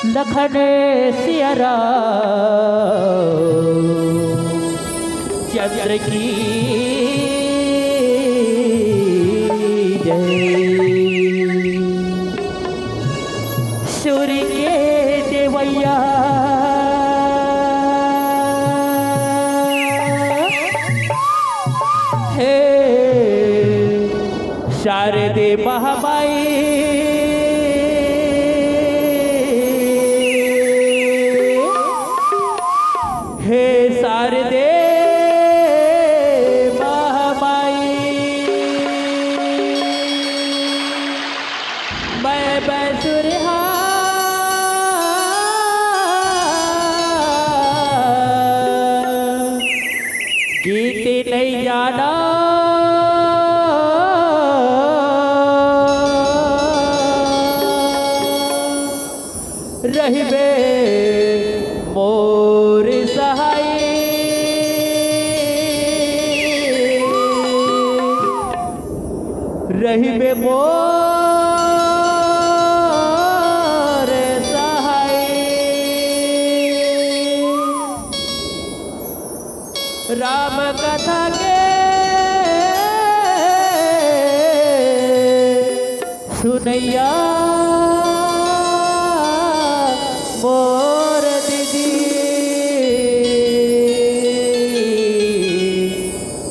लखन सिया चंद्र की जय। सूर्य के देवैया हे शारदे महामाई हे शारदे महामाई मैं बैसुरहा गीत नहीं जाना रहिबे मोर सहाय रहिबे मोर सहाय। राम कथा के सुनैया मोर दीदी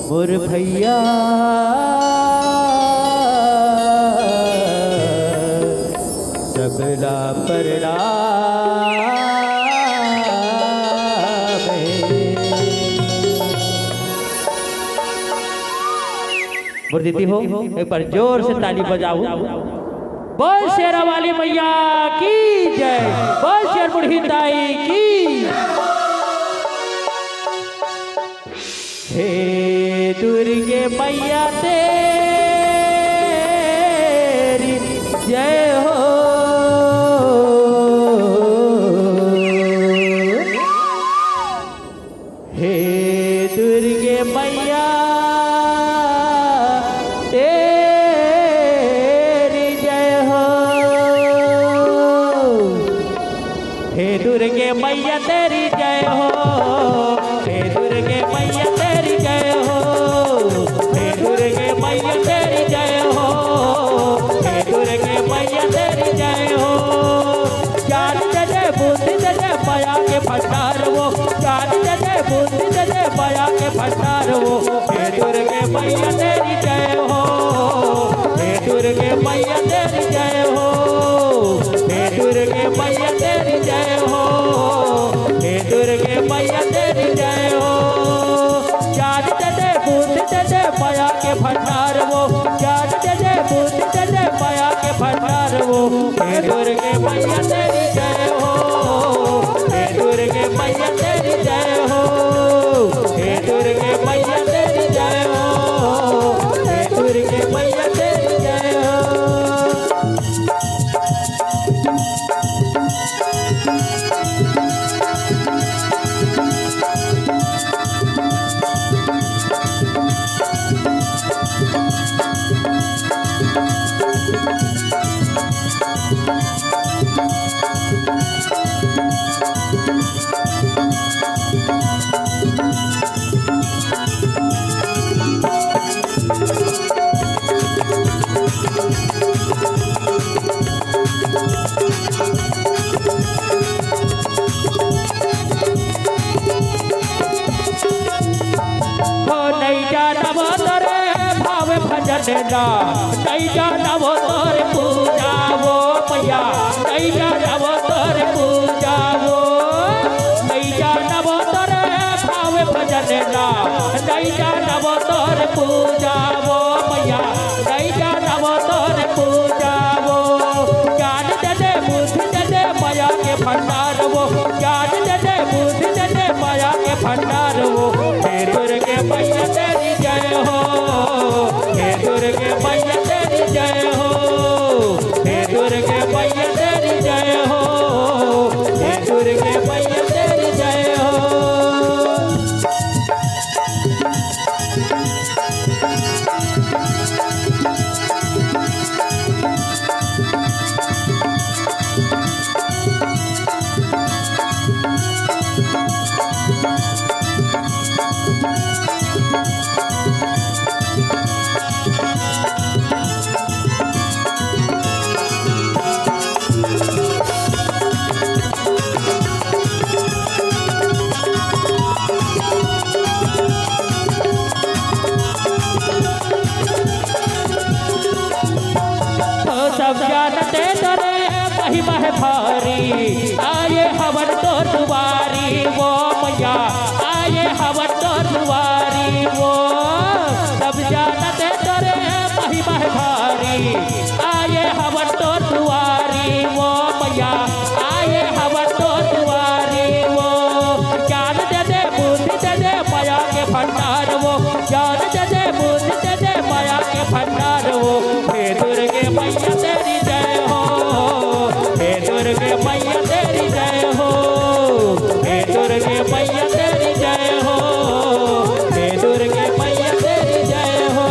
मोर भैया सबला प्रणाम मोर दीदी हो एक बार जोर से ताली बजाओ। बोल शेरा वाली मैया की जय, बोल शेर बुढ़ी ताई की। हे दुर्गे मैया तेरी जय हो। हे दुर्गे मैया हे दुर्गे मैया तेरी जय हो। हे दुर्गे मैया तेरी जय हो। हे दुर्गे मैया तेरी जय हो। हे दुर्गे मैया तेरी जय हो। ज्ञान दे बुद्धि दे माया के भंडार वो, ज्ञान दे बुद्धि दे माया के भंडार वो। हे दुर्गे मैया तेरी जय हो। हे दुर्गे मैया तेरी जय हो। हे दुर्गे मैया तेरी जय हो। हे दुर्गे मैया तेरी जय हो। ज्ञान दे बुद्धि दे माया के भंडार वो, ज्ञान दे बुद्धि दे माया के भंडार वो। हे दुर्गे मैया तेरी जय हो। हे दुर्गे मैया तेरी जय हो। हे दुर्गे मैया तेरी जय हो। हे दुर्गे मैया तेरी जय हो। भजन नहीं जानव तोर पूजा वो मैया, नहीं जानव तोर पूजा वो, नहीं जानव तोर भाव भजन नहीं जानव तोर पूजा वो मैया, नहीं जानव तोर पूजा वो। ज्ञान दे बुद्धि दे माया के भंडार वो, ज्ञान दे बुद्धि दे माया के भंडार वो। हे दुर्गे मैया तेरी जय हो। हे दुर्गे मैया तेरी जय हो। हे दुर्गे मैया तेरी जय हो। हे दुर्गे मैया तेरी जय हो। महिमा है भारी, आए हवन तो दुआरी वो मैया, आए हवन तो दुआरी वो, सब जानते तोरे महिमा है भारी, आए हवन तो दुआरी वो मैया, आए हवन तो दुआरी वो, ज्ञान दे दे बुद्धि दे दे माया के भंडार वो, ज्ञान दे दे बुद्धि दे दे माया के भंडार वो, हे दुर्गे मैया तेरी जय हो, हे दुर्गे मैया तेरी जय हो, हे दुर्गे मैया तेरी जय हो, हे दुर्गे मैया तेरी जय हो।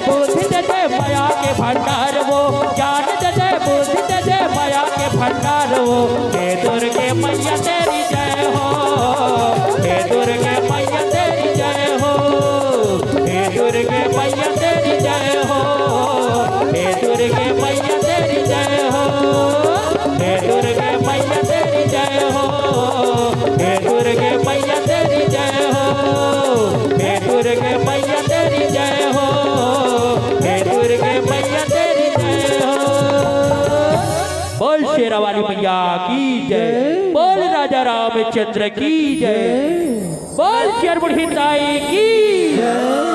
बुद्धि दे दे माया के भंडार वो, ज्ञान दे दे बुद्धि दे दे माया के भंडार वो, हे दुर्गे मैया तेरी जय हो, हे दुर्गे मैया तेरी जय हो, हे दुर्गे मैया तेरी जय हो, हे दुर्गे मैया तेरी जय हो, हे दुर्गे मैया तेरी जय हो, हे दुर्गे मैया तेरी जय हो, हे दुर्गे मैया तेरी जय हो, हे दुर्गे मैया तेरी जय हो। बोल शेरावाली मैया की जय, बोल राजा रामचंद्र की जय, बोल चरमुड़ी ताई की जय।